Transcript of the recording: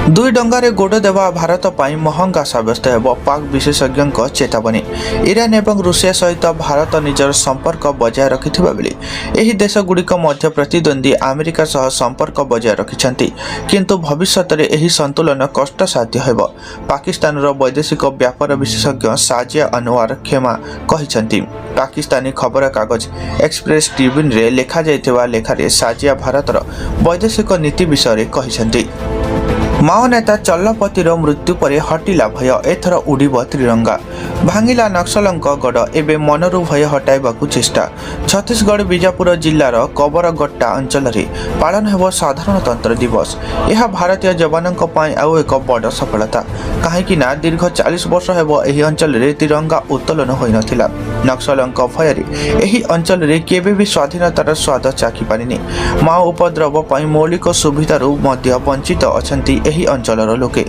दुई डंगारे गोड़ देवा भारत पर महंगा सब्यस्त हो पाक विशेषज्ञों चेतावनी। इरान एवं रूसिया सहित भारत निजर संपर्क बजाय रखिथिबा बेले एही देशगुड़िक मध्य प्रतिद्वंदी अमेरिका सह संपर्क बजाय रखिछंती, किंतु भविष्य में एही संतुलन कष्टसाध्य हेबो। पाकिस्तान वैदेशिक व्यापार विशेषज्ञ साजिया अनवर खेमा कहिछंती। पाकिस्तानी खबर कागज एक्सप्रेस ट्रिब्यून रे लेखा जायथिबा लेखारे साजिया भारतर वैदेशिक नीति विषय कहिछंती। माओ नेता चल्लपतिर मृत्यु पर हटिला भय, एथर उड़िब त्रिरंगा। भांगिला नक्सलंक गड़ एवं मनरु भय हटाइबाकू चेष्टा। छत्तीसगढ़ बीजापुर जिलार कबरगट्टा अंचल पालन हेब साधारणतंत्र दिवस। यह भारतीय जवानों आउ एक बड़ सफलता, कहीं दीर्घ 40 वर्ष हेब एही अंचल रे तिरंगा उत्तोलन होई नथिला। नक्सलंक भय एही अंचल रे केबे भी स्वाधीनतार स्वाद चाखी पारिनी। माओ उपद्रव पई मौलिक सुविधारू मध्य वंचित अछंती एही अंचलर लोके।